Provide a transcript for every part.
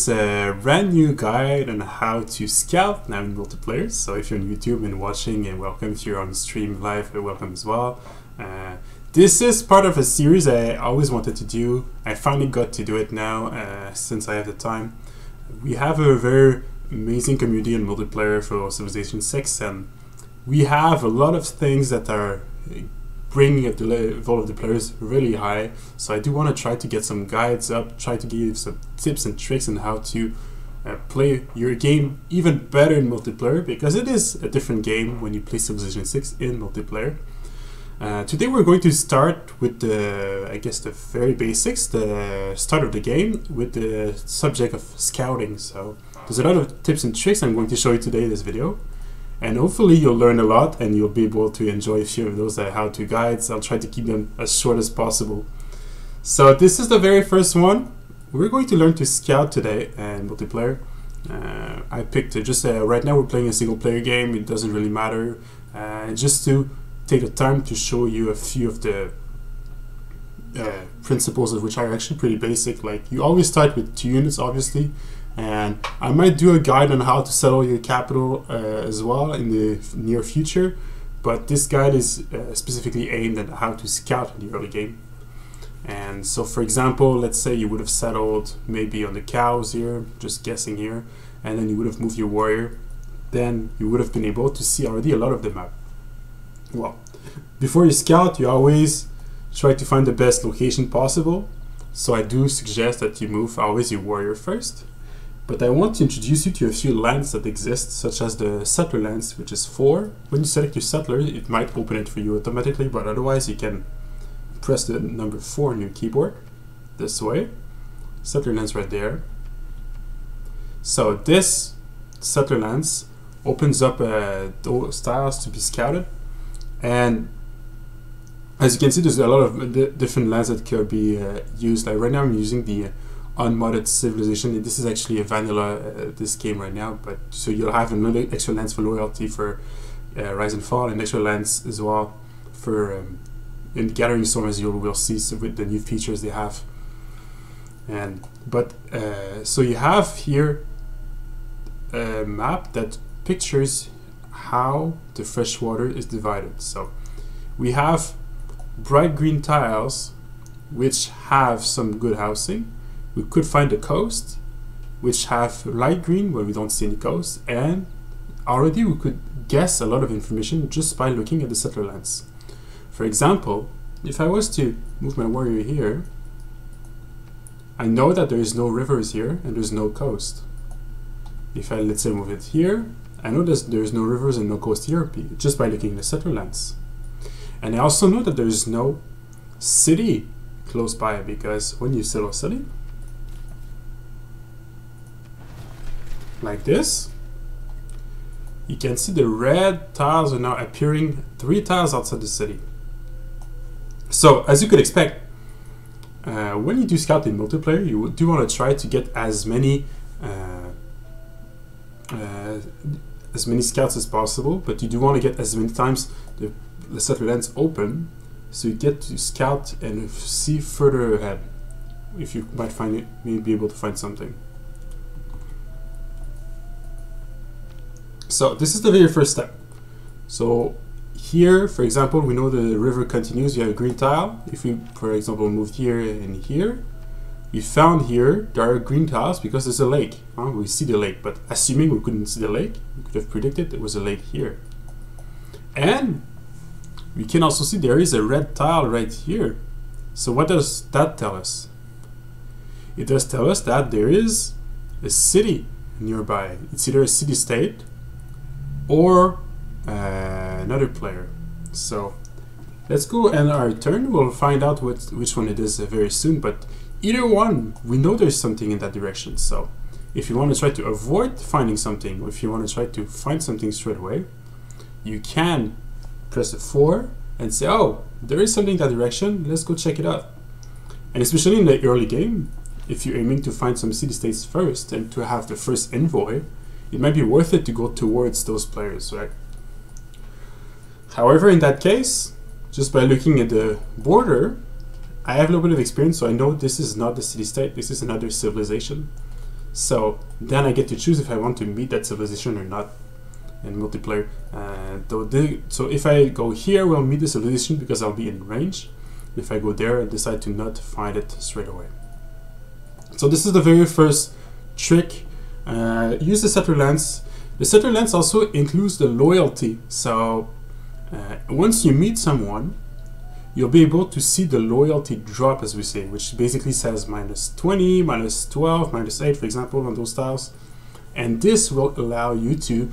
this brand new guide on how to scout now in multiplayer. So if you're on YouTube and watching, and welcome. If you're on stream live, welcome as well. This is part of a series I always wanted to do. I finally got to do it now since I have the time. We have a very amazing community in multiplayer for Civilization 6, and we have a lot of things that are bringing up the level of the players really high. So I do want to try to get some guides up, try to give some tips and tricks on how to play your game even better in multiplayer, because it is a different game when you play Civilization 6 in multiplayer. Today we're going to start with I guess the very basics, the start of the game, with the subject of scouting. So there's a lot of tips and tricks I'm going to show you today in this video, and hopefully you'll learn a lot and you'll be able to enjoy a few of those how-to guides. I'll try to keep them as short as possible. So this is the very first one. We're going to learn to scout today in multiplayer. I picked right now we're playing a single player game. It doesn't really matter, just to take the time to show you a few of the principles of which are actually pretty basic. Like, you always start with 2 units, obviously, and I might do a guide on how to settle your capital as well in the near future, but this guide is specifically aimed at how to scout in the early game. And so, for example, let's say you would have settled maybe on the cows here, just guessing here, and then you would have moved your warrior. Then you would have been able to see already a lot of the map. Well, before you scout, you always try to find the best location possible. So I do suggest that you move always your warrior first. But I want to introduce you to a few lands that exist, such as the settler lands, which is 4. When you select your settler, it might open it for you automatically, but otherwise you can press the number 4 on your keyboard, this way. Settler lands right there. So this settler lands opens up those tiles to be scouted. And as you can see, there's a lot of different lands that could be used. Like right now I'm using the unmodded Civilization. This is actually a vanilla this game right now, but so you'll have another extra lands for loyalty for Rise and Fall, and extra lands as well for in Gathering Storm, as you will see, so with the new features they have. So you have here a map that pictures how the fresh water is divided. So we have bright green tiles which have some good housing. We could find the coast which have light green where we don't see any coast, and already we could guess a lot of information just by looking at the settler lands. For example, if I was to move my warrior here, I know that there is no rivers here and there's no coast. If I, let's say, move it here, I know there's no rivers and no coast here just by looking at the settler lands. And I also know that there is no city close by, because when you settle a city like this, you can see the red tiles are now appearing 3 tiles outside the city. So as you could expect, when you do scout in multiplayer, you do want to try to get as many scouts as possible, but you do want to get as many times the settler lands open, so you get to scout and see further ahead if you might find it, maybe be able to find something. So this is the very first step. So here, for example, we know the river continues. You have a green tile. If we, for example, moved here and here, we found here there are green tiles because there's a lake. We see the lake, but assuming we couldn't see the lake, we could have predicted there was a lake here. And we can also see there is a red tile right here. So what does that tell us? It does tell us that there is a city nearby. It's either a city-state or another player. So let's go end our turn. We'll find out which one it is very soon, but either one, we know there's something in that direction. So if you want to try to avoid finding something, or if you want to try to find something straight away, you can press a 4 and say, oh, there is something in that direction, let's go check it out. And especially in the early game, if you're aiming to find some city-states first and to have the first envoy, it might be worth it to go towards those players, right? However, in that case, just by looking at the border, I have a little bit of experience, so I know this is not the city-state, this is another civilization. So then I get to choose if I want to meet that civilization or not in multiplayer. So if I go here, we'll meet the civilization because I'll be in range. If I go there, I decide to not find it straight away. So this is the very first trick. Use the settler lens. The settler lens also includes the loyalty. So once you meet someone, you'll be able to see the loyalty drop, as we say, which basically says -20, -12, -8, for example, on those tiles. And this will allow you to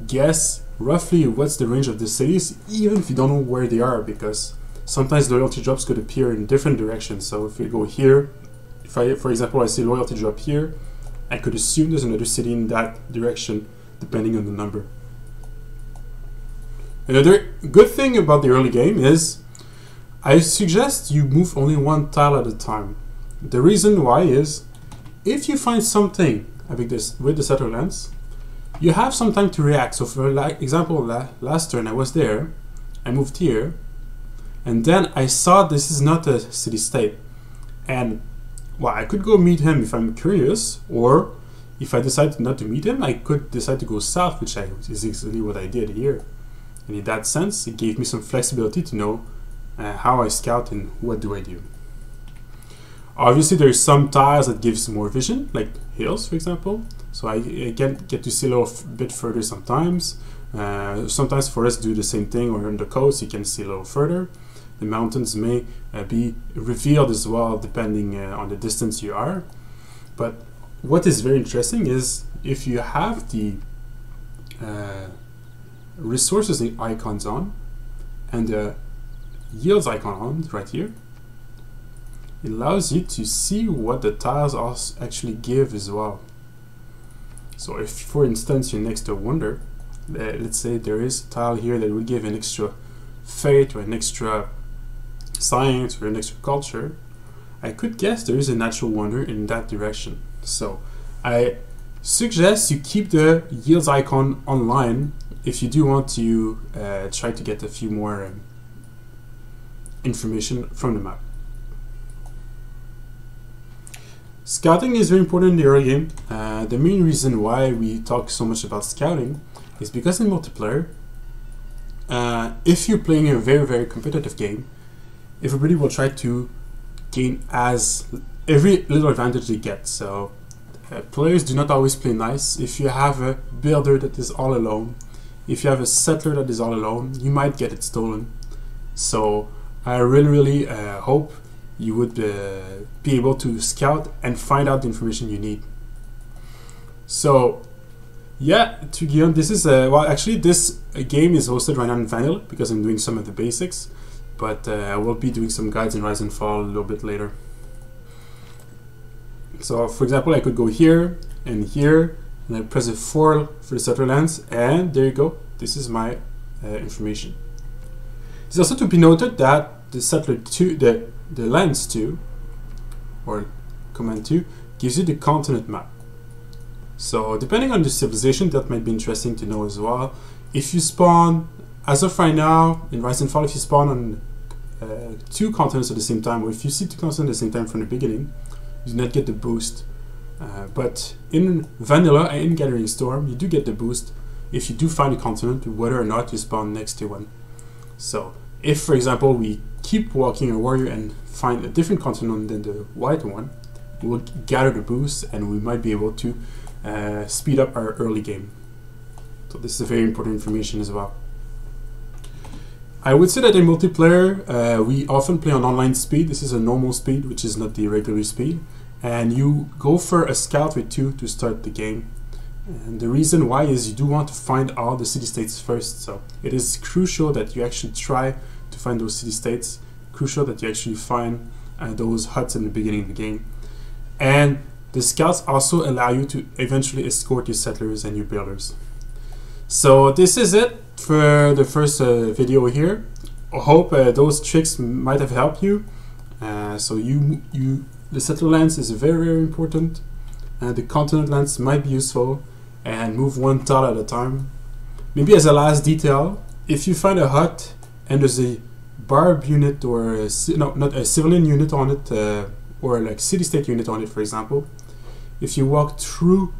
guess roughly what's the range of the cities, even if you don't know where they are, because sometimes loyalty drops could appear in different directions. So if we go here, if I, for example, I see loyalty drop here, I could assume there's another city in that direction, depending on the number. Another good thing about the early game is I suggest you move only one tile at a time. The reason why is if you find something with the settler lens, you have some time to react. So for example, last turn I was there, I moved here, and then I saw this is not a city-state. And well, I could go meet him if I'm curious, or if I decide not to meet him, I could decide to go south, which is exactly what I did here. And in that sense, it gave me some flexibility to know how I scout and what do I do. Obviously, there's some tiles that gives more vision, like hills, for example. So I get to see a little bit further sometimes. Sometimes forests do the same thing, or on the coast you can see a little further. The mountains may be revealed as well, depending on the distance you are. But what is very interesting is if you have the resources icons on and the yields icon on right here, it allows you to see what the tiles actually give as well. So if, for instance, you're next to a wonder, let's say there is a tile here that would give an extra fate or an extra science or an extra culture, I could guess there is a natural wonder in that direction. So I suggest you keep the yields icon online if you do want to try to get a few more information from the map. Scouting is very important in the early game. The main reason why we talk so much about scouting is because in multiplayer, if you're playing a very, very competitive game, everybody will try to gain every little advantage they get. So players do not always play nice. If you have a builder that is all alone, if you have a settler that is all alone, you might get it stolen. So I really hope you would be able to scout and find out the information you need. So yeah, to Guillaume, this is well, actually this game is hosted right now in vanilla because I'm doing some of the basics, but I will be doing some guides in Rise and Fall a little bit later. So for example, I could go here and here, and I press F4 for the settler lens, and there you go. This is my information. It's also to be noted that the settler 2, the lens 2, or command 2, gives you the continent map. So depending on the civilization, that might be interesting to know as well. If you spawn, as of right now, in Rise and Fall, if you spawn on 2 continents at the same time, or if you see 2 continents at the same time from the beginning, you do not get the boost. But in Vanilla and in Gathering Storm, you do get the boost if you do find a continent, whether or not you spawn next to one. So if, for example, we keep walking a warrior and find a different continent than the white one, we will gather the boost and we might be able to speed up our early game. So this is a very important information as well. I would say that in multiplayer, we often play on online speed. This is a normal speed, which is not the regular speed. And you go for a scout with 2 to start the game. And the reason why is you do want to find all the city-states first. So it is crucial that you actually try to find those city-states. Crucial that you actually find those huts in the beginning of the game. And the scouts also allow you to eventually escort your settlers and your builders. So this is it for the first video here. I hope those tricks might have helped you. So the settler lens is very, very important. The continent lens might be useful, and move one tile at a time. Maybe as a last detail, if you find a hut and there's a barb unit or not a civilian unit on it, or like city-state unit on it, for example, if you walk through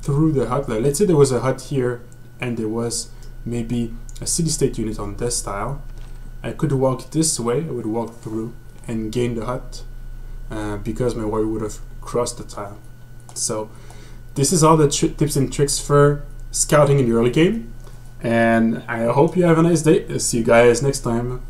the hut, like let's say there was a hut here and there was maybe a city-state unit on this tile, I could walk this way, I would walk through and gain the hut because my warrior would have crossed the tile. So this is all the tips and tricks for scouting in the early game, and I hope you have a nice day. See you guys next time.